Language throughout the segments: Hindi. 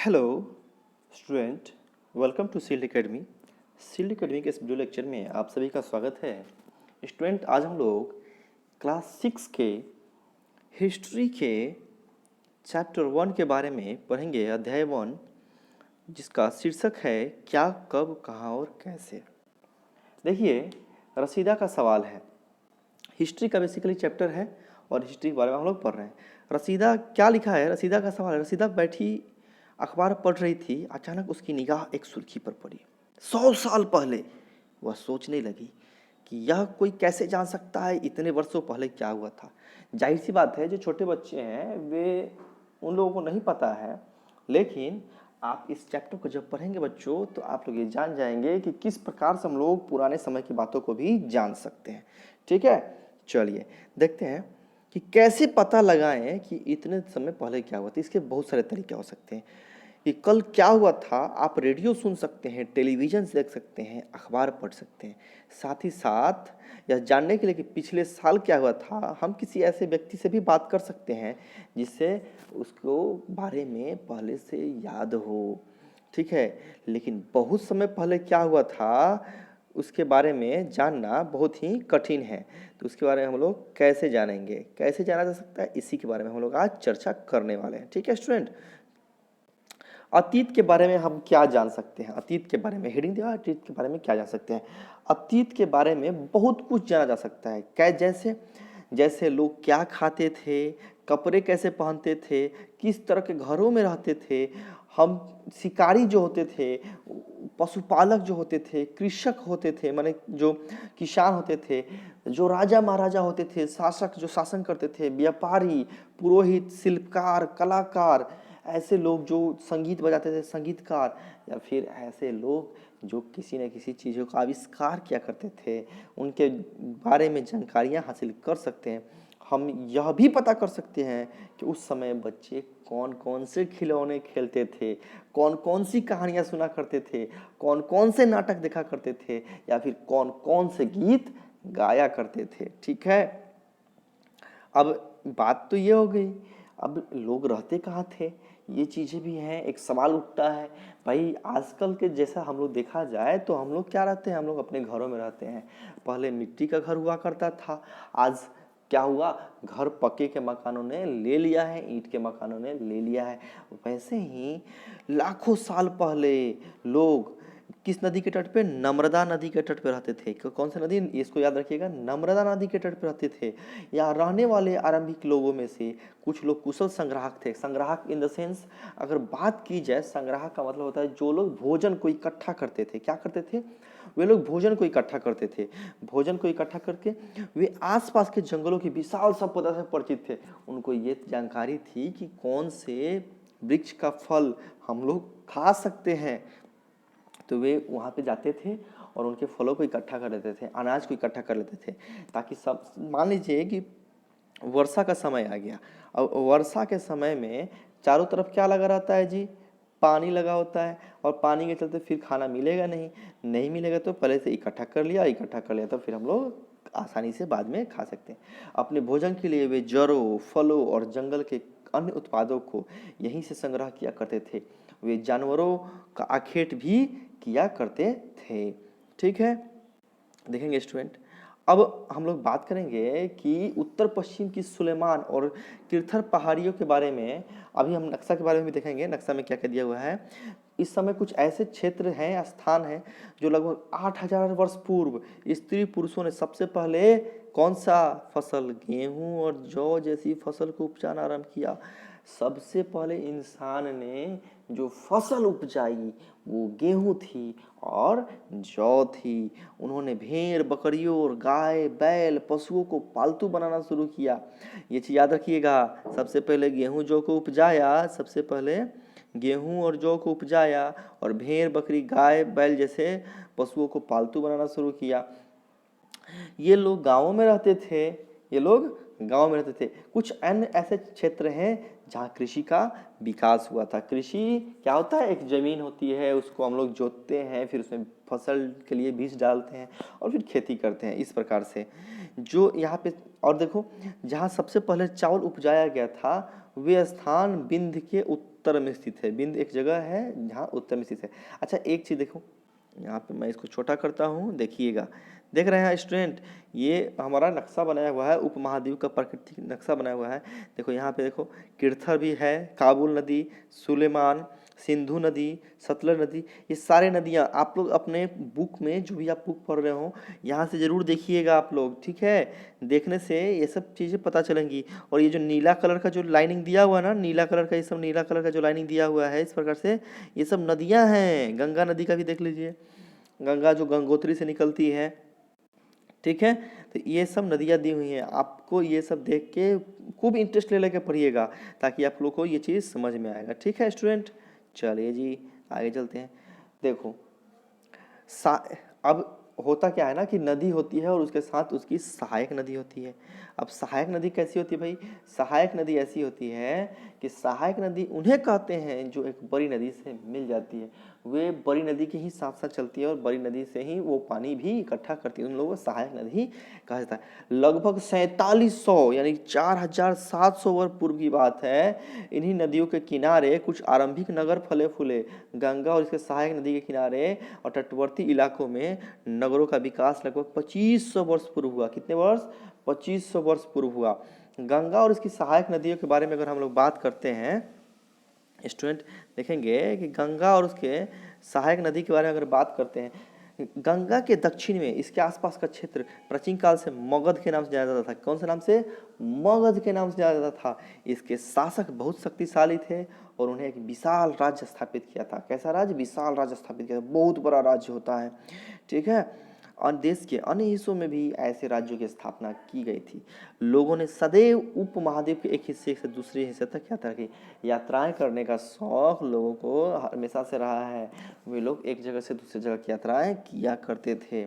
Hello student, welcome to Sealed Academy. Sealed Academy के इस वीडियो लेक्चर में आप सभी का स्वागत है। स्टूडेंट, आज हम लोग क्लास 6 के हिस्ट्री के चैप्टर 1 के बारे में पढ़ेंगे, अध्याय 1, जिसका शीर्षक है क्या, कब, कहाँ और कैसे। देखिए, रसीदा का सवाल है। हिस्ट्री का बेसिकली चैप्टर है और हिस्ट्री के बारे में हम लोग पढ़ रहे हैं। रसीदा क्या लिखा है, रसीदा का सवाल है। रसीदा बैठी अखबार पढ़ रही थी, अचानक उसकी निगाह एक सुर्खी पर पड़ी। 100 साल पहले। वह सोचने लगी कि यह कोई कैसे जान सकता है इतने वर्षों पहले क्या हुआ था। जाहिर सी बात है, जो छोटे बच्चे हैं वे, उन लोगों को नहीं पता है, लेकिन आप इस चैप्टर को जब पढ़ेंगे बच्चों, तो आप लोग ये जान जाएंगे कि किस प्रकार से हम लोग पुराने समय की बातों को भी जान सकते हैं। ठीक है, चलिए देखते हैं कि कैसे पता लगाएं कि इतने समय पहले क्या हुआ था। इसके बहुत सारे तरीके हो सकते हैं कि कल क्या हुआ था। आप रेडियो सुन सकते हैं, टेलीविज़न देख सकते हैं, अखबार पढ़ सकते हैं। साथ ही साथ यह जानने के लिए कि पिछले साल क्या हुआ था, हम किसी ऐसे व्यक्ति से भी बात कर सकते हैं जिससे उसको बारे में पहले से याद हो। ठीक है, लेकिन बहुत समय पहले क्या हुआ था उसके बारे में जानना बहुत ही कठिन है। तो उसके बारे में हम लोग कैसे जानेंगे, कैसे जाना जा सकता है, इसी के बारे में हम लोग आज चर्चा करने वाले हैं। ठीक है स्टूडेंट, अतीत के बारे में हम क्या जान सकते हैं। अतीत के बारे में हेडिंग दिया, अतीत के बारे में क्या जान सकते हैं। अतीत के बारे में बहुत कुछ जाना जा सकता है। क्या, जैसे जैसे लोग क्या खाते थे, कपड़े कैसे पहनते थे, किस तरह के घरों में रहते थे। हम शिकारी जो होते थे, पशुपालक जो होते थे, कृषक होते थे, माने जो किसान होते थे, जो राजा महाराजा होते थे, शासक जो शासन करते थे, व्यापारी, पुरोहित, शिल्पकार, कलाकार, ऐसे लोग जो संगीत बजाते थे, संगीतकार, या फिर ऐसे लोग जो किसी न किसी चीज़ों का आविष्कार किया करते थे, उनके बारे में जानकारियाँ हासिल कर सकते हैं। हम यह भी पता कर सकते हैं कि उस समय बच्चे कौन कौन से खिलौने खेलते थे, कौन कौन सी कहानियाँ सुना करते थे, कौन कौन से नाटक देखा करते थे, या फिर कौन कौन से गीत गाया करते थे। ठीक है, अब बात तो ये हो गई, अब लोग रहते कहाँ थे, ये चीज़ें भी हैं। एक सवाल उठता है, भाई आजकल के जैसा हम लोग देखा जाए तो हम लोग क्या रहते हैं, हम लोग अपने घरों में रहते हैं। पहले मिट्टी का घर हुआ करता था, आज क्या हुआ, घर पक्के के मकानों ने ले लिया है, ईंट के मकानों ने ले लिया है। वैसे ही लाखों साल पहले लोग किस नदी के तट पे, नर्मदा नदी के तट पे रहते थे। कौन सी नदी, इसको याद रखिएगा, नर्मदा नदी के तट पे रहते थे। यहाँ रहने वाले आरंभिक लोगों में से कुछ लोग कुशल संग्राहक थे। संग्राहक इन द सेंस, अगर बात की जाए, संग्राहक का मतलब होता है जो लोग भोजन को इकट्ठा करते थे। क्या करते थे, वे लोग भोजन को इकट्ठा करते थे। भोजन को इकट्ठा करके वे आसपास के जंगलों की विशाल संपदा से परिचित थे। उनको ये जानकारी थी कि कौन से वृक्ष का फल हम लोग खा सकते हैं, तो वे वहाँ पे जाते थे और उनके फलों को इकट्ठा कर लेते थे, अनाज को इकट्ठा कर लेते थे, ताकि सब, मान लीजिए कि वर्षा का समय आ गया। अब वर्षा के समय में चारों तरफ क्या लगा रहता है जी, पानी लगा होता है, और पानी के चलते फिर खाना मिलेगा नहीं, नहीं मिलेगा तो पहले से इकट्ठा कर लिया, इकट्ठा कर लिया तो फिर हम लोग आसानी से बाद में खा सकते हैं। अपने भोजन के लिए वे जड़ों, फलों और जंगल के अन्य उत्पादों को यहीं से संग्रह किया करते थे। वे जानवरों का आखेट भी किया करते थे। ठीक है, देखेंगे स्टूडेंट, अब हम लोग बात करेंगे कि उत्तर पश्चिम की सुलेमान और तीर्थर पहाड़ियों के बारे में। अभी हम नक्शा के बारे में भी देखेंगे, नक्शा में क्या क्या दिया हुआ है। इस समय कुछ ऐसे क्षेत्र हैं, स्थान हैं, जो लगभग 8000 वर्ष पूर्व स्त्री पुरुषों ने सबसे पहले कौन सा फसल, गेहूं और जौ जैसी फसल को उपजाना आरंभ किया। सबसे पहले इंसान ने जो फसल उपजाई वो गेहूं थी और जौ थी। उन्होंने भेड़, बकरियों और गाय, बैल, पशुओं को पालतू बनाना शुरू किया। ये चीज़ याद रखिएगा, सबसे पहले गेहूं जौ को उपजाया, सबसे पहले गेहूं और जौ को उपजाया, और भेड़, बकरी, गाय, बैल जैसे पशुओं को पालतू बनाना शुरू किया। ये लोग गाँवों में रहते थे, ये लोग गाँव में रहते थे। कुछ अन्य ऐसे क्षेत्र हैं जहाँ कृषि का विकास हुआ था। कृषि क्या होता है, एक जमीन होती है, उसको हम लोग जोतते हैं, फिर उसमें फसल के लिए बीज डालते हैं और फिर खेती करते हैं। इस प्रकार से जो यहाँ पे, और देखो जहाँ सबसे पहले चावल उपजाया गया था वे स्थान विंध्य के उत्तर में स्थित है। विंध्य एक जगह है जहाँ उत्तर में स्थित है। अच्छा एक चीज देखो, यहाँ पे मैं इसको छोटा करता हूँ, देखिएगा, देख रहे हैं स्टूडेंट, ये हमारा नक्शा बनाया हुआ है, उपमहाद्वीप का प्राकृतिक नक्शा बनाया हुआ है। देखो यहाँ पे देखो, किरथर भी है, काबुल नदी, सुलेमान, सिंधु नदी, सतलज नदी, ये सारे नदियाँ आप लोग अपने बुक में, जो भी आप बुक पढ़ रहे हो, यहाँ से जरूर देखिएगा आप लोग, ठीक है। देखने से ये सब चीज़ें पता चलेंगी। और ये जो नीला कलर का जो लाइनिंग दिया हुआ है ना, नीला कलर का, ये सब नीला कलर का जो लाइनिंग दिया हुआ है, इस प्रकार से ये सब नदियाँ हैं। गंगा नदी का भी देख लीजिए, गंगा जो गंगोत्री से निकलती है, ठीक है। तो ये सब नदियाँ दी हुई हैं, आपको ये सब देख के खूब इंटरेस्ट ले लेके पढ़िएगा, ताकि आप लोग को ये चीज़ समझ में आएगा, ठीक है स्टूडेंट। चलिए जी आगे चलते हैं। देखो अब होता क्या है ना कि नदी होती है और उसके साथ उसकी सहायक नदी होती है। अब सहायक नदी कैसी होती है भाई, सहायक नदी ऐसी होती है कि सहायक नदी उन्हें कहते हैं जो एक बड़ी नदी से मिल जाती है, वे बड़ी नदी के ही साथ साथ चलती है और बड़ी नदी से ही वो पानी भी इकट्ठा करती है, उन लोगों को सहायक नदी कहा जाता है। लगभग 4700 यानी 4700 वर्ष पूर्व की बात है। इन्हीं नदियों के किनारे कुछ आरंभिक नगर फले फूले। गंगा और इसके सहायक नदी के किनारे और तटवर्ती इलाकों में नगरों का विकास लगभग 2500 वर्ष पूर्व हुआ। कितने वर्ष, 2500 वर्ष पूर्व हुआ। गंगा और इसकी सहायक नदियों के बारे में अगर हम लोग बात करते हैं स्टूडेंट, देखेंगे कि गंगा और उसके सहायक नदी के बारे में अगर बात करते हैं, गंगा के दक्षिण में इसके आसपास का क्षेत्र प्राचीन काल से मगध के नाम से जाना जाता था। कौन से नाम से, मगध के नाम से जाना जाता था। इसके शासक बहुत शक्तिशाली थे और उन्हें एक विशाल राज्य स्थापित किया था। कैसा राज्य, विशाल राज्य स्थापित किया था, बहुत बड़ा राज्य होता है, ठीक है। और देश के अन्य हिस्सों में भी ऐसे राज्यों की स्थापना की गई थी। लोगों ने सदैव उपमहाद्वीप के एक हिस्से से दूसरे हिस्से तक यात्रा की। यात्राएं करने का शौक लोगों को हमेशा से रहा है। वे लोग एक जगह से दूसरी जगह की यात्राएं किया करते थे।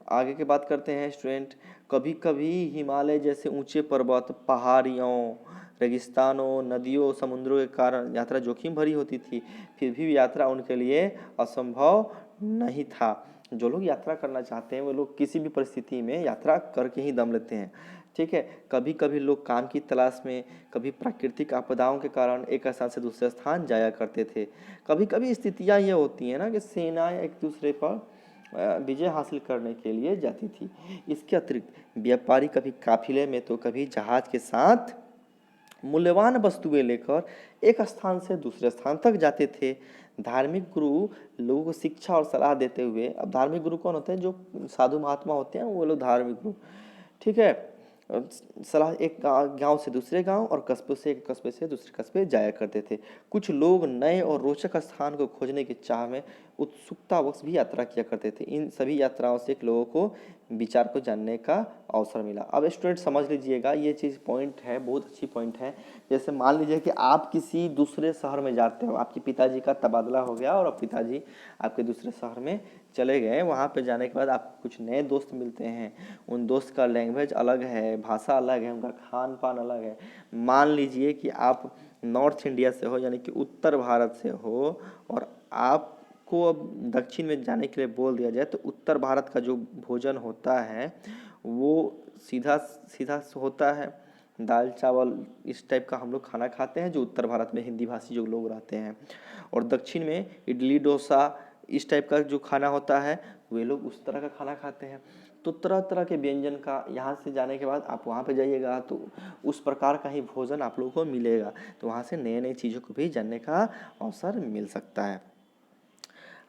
आगे की बात करते हैं स्टूडेंट। कभी कभी हिमालय जैसे ऊंचे पर्वत, पहाड़ियों, रेगिस्तानों, नदियों, समुद्रों के कारण यात्रा जोखिम भरी होती थी। फिर भी यात्रा उनके लिए असंभव नहीं था। जो लोग यात्रा करना चाहते हैं वो लोग किसी भी परिस्थिति में यात्रा करके ही दम लेते हैं, ठीक है। कभी कभी लोग काम की तलाश में, कभी प्राकृतिक आपदाओं के कारण एक स्थान से दूसरे स्थान जाया करते थे। कभी कभी स्थितियाँ ये होती हैं ना कि सेनाएं एक दूसरे पर विजय हासिल करने के लिए जाती थी। इसके अतिरिक्त व्यापारी कभी काफिले में तो कभी जहाज के साथ मूल्यवान वस्तुएं लेकर एक स्थान से दूसरे स्थान तक जाते थे। धार्मिक गुरु लोगों को शिक्षा और सलाह देते हुए, अब धार्मिक गुरु कौन होते हैं, जो साधु महात्मा होते हैं वो लोग धार्मिक गुरु, ठीक है। सलाह एक गांव से दूसरे गांव और कस्बे से एक कस्बे से दूसरे कस्बे जाया करते थे। कुछ लोग नए और रोचक स्थान को खोजने की चाह में उत्सुकतावश भी यात्रा किया करते थे। इन सभी यात्राओं से एक लोगों को विचार को जानने का अवसर मिला। अब स्टूडेंट समझ लीजिएगा, ये चीज़ पॉइंट है, बहुत अच्छी पॉइंट है। जैसे मान लीजिए कि आप किसी दूसरे शहर में जाते हो, आपके पिताजी का तबादला हो गया और अब पिताजी आपके दूसरे शहर में चले गए। वहाँ पे जाने के बाद आपको कुछ नए दोस्त मिलते हैं। उन दोस्त का लैंग्वेज अलग है, भाषा अलग है, उनका खान पान अलग है। मान लीजिए कि आप नॉर्थ इंडिया से हो, यानी कि उत्तर भारत से हो, और आपको अब दक्षिण में जाने के लिए बोल दिया जाए, तो उत्तर भारत का जो भोजन होता है वो सीधा सीधा होता है, दाल चावल इस टाइप का हम लोग खाना खाते हैं जो उत्तर भारत में हिंदी भाषी जो लोग रहते हैं। और दक्षिण में इडली डोसा इस टाइप का जो खाना होता है वे लोग उस तरह का खाना खाते हैं। तो तरह तरह के व्यंजन का, यहाँ से जाने के बाद आप वहाँ पे जाइएगा तो उस प्रकार का ही भोजन आप लोगों को मिलेगा। तो वहाँ से नए नए चीज़ों को भी जानने का अवसर मिल सकता है।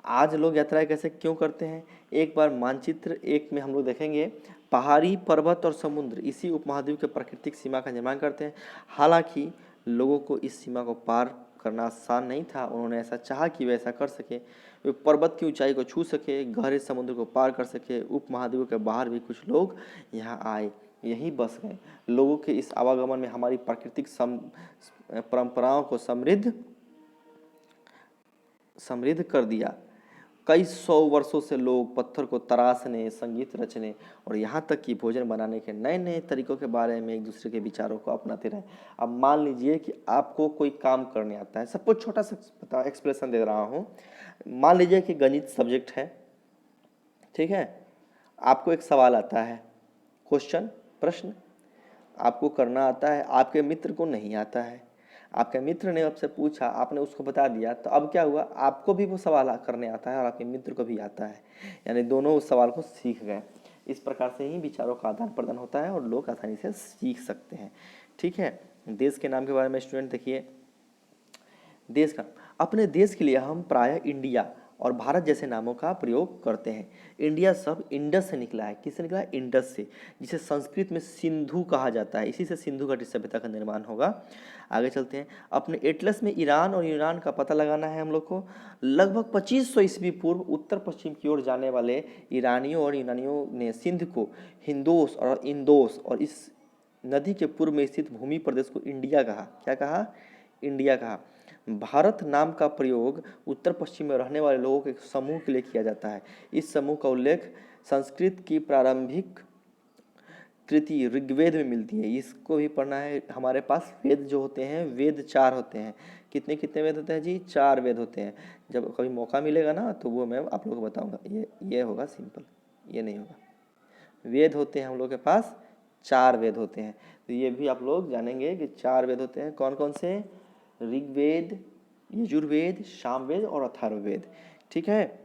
आज लोग यात्राएं कैसे क्यों करते हैं, एक बार मानचित्र एक में हम लोग देखेंगे। पहाड़ी, पर्वत और समुद्र इसी उपमहाद्वीप के प्राकृतिक सीमा का निर्माण करते हैं। हालांकि लोगों को इस सीमा को पार करना आसान नहीं था। उन्होंने ऐसा चाहा कि वे ऐसा कर सके, वे पर्वत की ऊंचाई को छू सके, गहरे समुद्र को पार कर सके। उपमहाद्वीप के बाहर भी कुछ लोग यहाँ आए, यहीं बस गए। लोगों के इस आवागमन में हमारी प्राकृतिक परंपराओं को समृद्ध कर दिया। कई सौ वर्षों से लोग पत्थर को तराशने, संगीत रचने और यहाँ तक कि भोजन बनाने के नए नए तरीकों के बारे में एक दूसरे के विचारों को अपनाते रहे। अब मान लीजिए कि आपको कोई काम करने आता है, सबको छोटा सा एक्सप्रेशन दे रहा हूँ। मान लीजिए कि गणित सब्जेक्ट है, ठीक है, आपको एक सवाल आता है, क्वेश्चन, प्रश्न आपको करना आता है, आपके मित्र को नहीं आता है, आपके मित्र ने आपसे पूछा, आपने उसको बता दिया, तो अब क्या हुआ, आपको भी वो सवाल करने आता है और आपके मित्र को भी आता है, यानी दोनों उस सवाल को सीख गए। इस प्रकार से ही विचारों का आदान प्रदान होता है और लोग आसानी से सीख सकते हैं। ठीक है, देश के नाम के बारे में स्टूडेंट देखिए, देश का, अपने देश के लिए हम प्रायः इंडिया और भारत जैसे नामों का प्रयोग करते हैं। इंडिया शब्द इंडस से निकला है। किससे निकला है? इंडस से, जिसे संस्कृत में सिंधु कहा जाता है। इसी से सिंधु घाटी सभ्यता का निर्माण होगा। आगे चलते हैं। अपने एटलस में ईरान और यूनान का पता लगाना है हम लोग को। लगभग 2500 ईस्वी पूर्व उत्तर पश्चिम की ओर जाने वाले ईरानियों और यूनानियों ने सिंध को हिंदोस और इंदोस और इस नदी के पूर्व में स्थित भूमि प्रदेश को इंडिया कहा। क्या कहा? इंडिया कहा। भारत नाम का प्रयोग उत्तर पश्चिम में रहने वाले लोगों के समूह के लिए किया जाता है। इस समूह का उल्लेख संस्कृत की प्रारंभिक कृति ऋग्वेद में मिलती है। इसको भी पढ़ना है। हमारे पास वेद जो होते हैं, वेद 4 होते हैं। कितने कितने वेद होते हैं जी? 4 वेद होते हैं। जब कभी मौका मिलेगा ना तो वो मैं आप लोगों को बताऊंगा। ये होगा सिंपल, ये नहीं होगा। वेद होते हैं हम लोग के पास, 4 वेद होते हैं। तो ये भी आप लोग जानेंगे कि 4 वेद होते हैं। कौन कौन से? ऋग्वेद, यजुर्वेद, सामवेद और अथर्ववेद। ठीक है।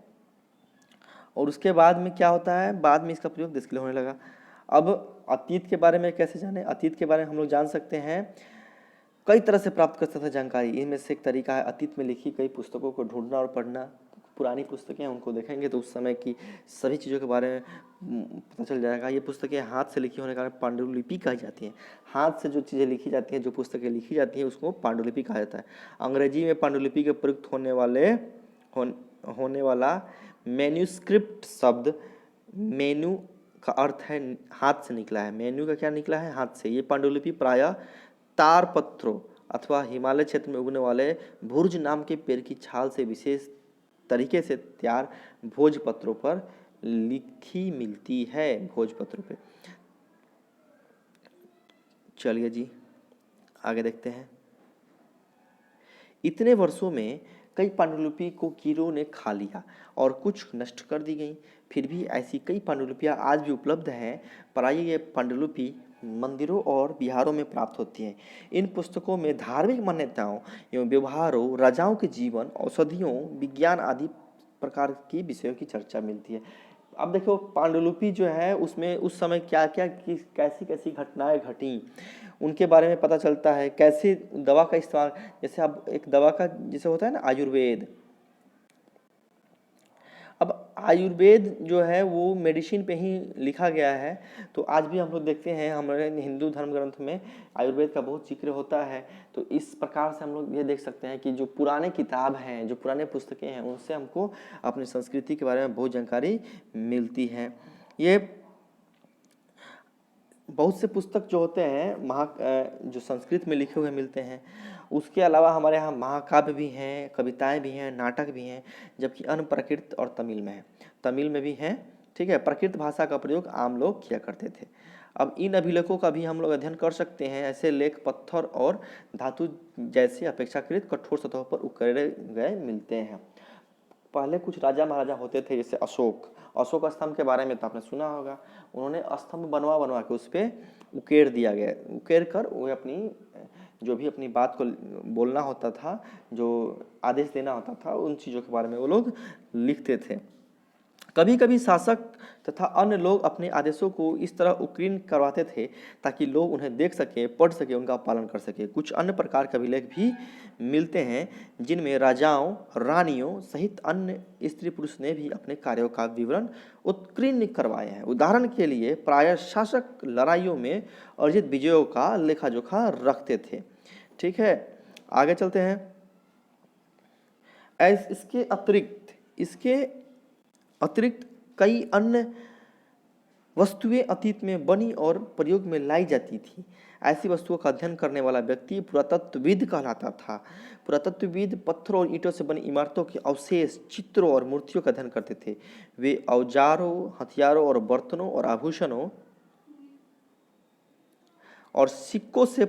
और उसके बाद में क्या होता है? बाद में इसका प्रयोग देश के लिए होने लगा। अब अतीत के बारे में कैसे जाने? अतीत के बारे में हम लोग जान सकते हैं, कई तरह से प्राप्त कर सकते हैं जानकारी। इनमें से एक तरीका है अतीत में लिखी कई पुस्तकों को ढूंढना और पढ़ना। पुरानी पुस्तकें हैं उनको देखेंगे तो उस समय की सभी चीज़ों के बारे में पता चल जाएगा। ये पुस्तकें हाथ से लिखी होने के कारण पांडुलिपि कही जाती हैं। हाथ से जो चीज़ें लिखी जाती हैं, जो पुस्तकें लिखी जाती हैं, उसको पांडुलिपि कहा जाता है। अंग्रेजी में पांडुलिपि के प्रयुक्त होने वाला मैन्यूस्क्रिप्ट शब्द मेन्यू का अर्थ है हाथ से निकला है। मेन्यू का क्या निकला है? हाथ से। ये पांडुलिपि प्रायः तार पत्रों अथवा हिमालय क्षेत्र में उगने वाले भुर्ज नाम के पेड़ की छाल से विशेष तरीके से तैयार भोजपत्रों पर लिखी मिलती है। भोजपत्रों पे। चलिए जी आगे देखते हैं। इतने वर्षों में कई पांडुलिपि को कीड़ों ने खा लिया और कुछ नष्ट कर दी गई। फिर भी ऐसी कई पांडुलिपियां आज भी उपलब्ध हैं। प्रायः ये पांडुलिपि मंदिरों और बिहारों में प्राप्त होती हैं। इन पुस्तकों में धार्मिक मान्यताओं एवं व्यवहारों, राजाओं के जीवन, औषधियों, विज्ञान आदि प्रकार की विषयों की चर्चा मिलती है। अब देखो पांडुलिपि जो है उसमें उस समय क्या क्या कैसी कैसी घटनाएं घटी उनके बारे में पता चलता है। कैसे दवा का इस्तेमाल, जैसे अब एक दवा का जैसे होता है ना आयुर्वेद। अब आयुर्वेद जो है वो मेडिसिन पे ही लिखा गया है। तो आज भी हम लोग देखते हैं हमारे हिंदू धर्म ग्रंथ में आयुर्वेद का बहुत जिक्र होता है। तो इस प्रकार से हम लोग ये देख सकते हैं कि जो पुराने किताब हैं, जो पुराने पुस्तकें हैं, उनसे हमको अपनी संस्कृति के बारे में बहुत जानकारी मिलती है। ये बहुत से पुस्तक जो होते हैं जो संस्कृत में लिखे हुए मिलते हैं। उसके अलावा हमारे यहाँ महाकाव्य भी हैं, कविताएं भी हैं, नाटक भी हैं, जबकि अन्य प्राकृत और तमिल में है। तमिल में भी हैं। ठीक है। प्राकृत भाषा का प्रयोग आम लोग किया करते थे। अब इन अभिलेखों का भी हम लोग अध्ययन कर सकते हैं। ऐसे लेख पत्थर और धातु जैसे अपेक्षाकृत कठोर सतहों पर उकेरे गए मिलते हैं। पहले कुछ राजा महाराजा होते थे, जैसे अशोक स्तंभ के बारे में तो आपने सुना होगा। उन्होंने स्तंभ बनवा के उस पर उकेर दिया गया। उकेर कर वो अपनी जो भी अपनी बात को बोलना होता था, जो आदेश देना होता था, उन चीज़ों के बारे में वो लोग लिखते थे। कभी कभी शासक तथा अन्य लोग अपने आदेशों को इस तरह उकीर्ण करवाते थे ताकि लोग उन्हें देख सके, पढ़ सके, उनका पालन कर सके। कुछ अन्य प्रकार के अभिलेख भी मिलते हैं जिनमें राजाओं, रानियों सहित अन्य स्त्री पुरुष ने भी अपने कार्यों का विवरण उत्कीर्ण करवाए हैं। उदाहरण के लिए प्रायः शासक लड़ाइयों में अर्जित विजयों का लेखा जोखा रखते थे। ठीक है। आगे चलते हैं। इसके अतिरिक्त कई अन्य वस्तुएं अतीत में बनी और प्रयोग में लाई जाती थी। ऐसी वस्तुओं का अध्ययन करने वाला व्यक्ति पुरातत्वविद कहलाता था। पुरातत्वविद पत्थरों और ईंटों से बनी इमारतों के अवशेष, चित्रों और मूर्तियों का अध्ययन करते थे। वे औजारों, हथियारों और बर्तनों और आभूषणों और सिक्कों से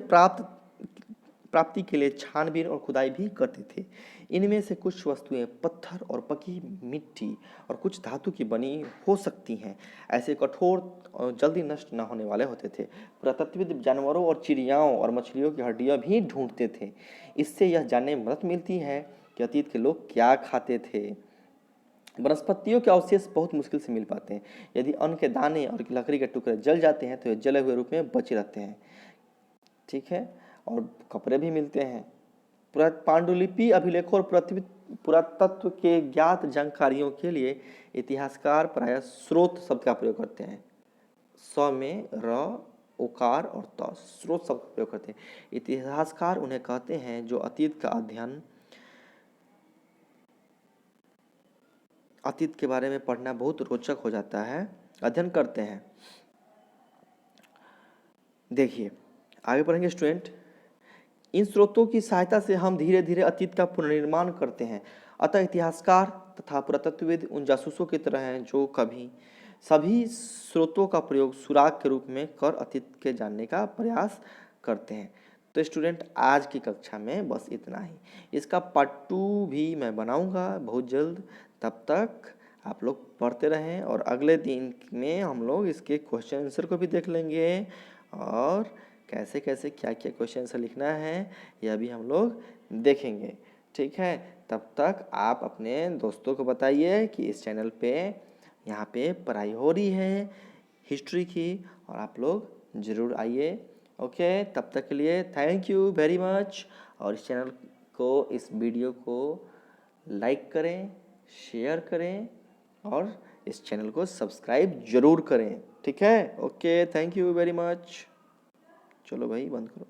प्राप्ति के लिए छानबीन और खुदाई भी करते थे। इनमें से कुछ वस्तुएं पत्थर और पकी मिट्टी और कुछ धातु की बनी हो सकती हैं। ऐसे कठोर और जल्दी नष्ट न होने वाले होते थे। पुरातत्वविद जानवरों और चिड़ियाओं और मछलियों की हड्डियां भी ढूंढते थे। इससे यह जानने में मदद मिलती है कि अतीत के लोग क्या खाते थे। वनस्पतियों के अवशेष बहुत मुश्किल से मिल पाते हैं। यदि अन्न के दाने और लकड़ी के टुकड़े जल जाते हैं तो ये जले हुए रूप में बचे रहते हैं। ठीक है, और कपड़े भी मिलते हैं। पांडुलिपि अभिलेखों और पुरातत्व के ज्ञात जानकारियों के लिए इतिहासकार प्रायः स्रोत शब्द का प्रयोग करते हैं। स में र, ओकार और त, स्रोत शब्द का प्रयोग करते हैं। इतिहासकार उन्हें कहते हैं जो अतीत के बारे में पढ़ना बहुत रोचक हो जाता है, अध्ययन करते हैं। देखिए आगे पढ़ेंगे स्टूडेंट। इन स्रोतों की सहायता से हम धीरे धीरे अतीत का पुनर्निर्माण करते हैं। अतः इतिहासकार तथा पुरातत्वविद उन जासूसों की तरह हैं जो कभी सभी स्रोतों का प्रयोग सुराग के रूप में कर अतीत के जानने का प्रयास करते हैं। तो स्टूडेंट आज की कक्षा में बस इतना ही। इसका पार्ट 2 भी मैं बनाऊंगा बहुत जल्द। तब तक आप लोग पढ़ते रहें और अगले दिन में हम लोग इसके क्वेश्चन आंसर को भी देख लेंगे और कैसे कैसे क्या क्या क्वेश्चन आंसर लिखना है यह भी हम लोग देखेंगे। ठीक है, तब तक आप अपने दोस्तों को बताइए कि इस चैनल पे यहाँ पे पढ़ाई हो रही है हिस्ट्री की और आप लोग ज़रूर आइए। ओके, तब तक के लिए थैंक यू वेरी मच। और इस चैनल को, इस वीडियो को लाइक करें, शेयर करें और इस चैनल को सब्सक्राइब जरूर करें। ठीक है, okay, thank you very much. चलो भाई बंद करो।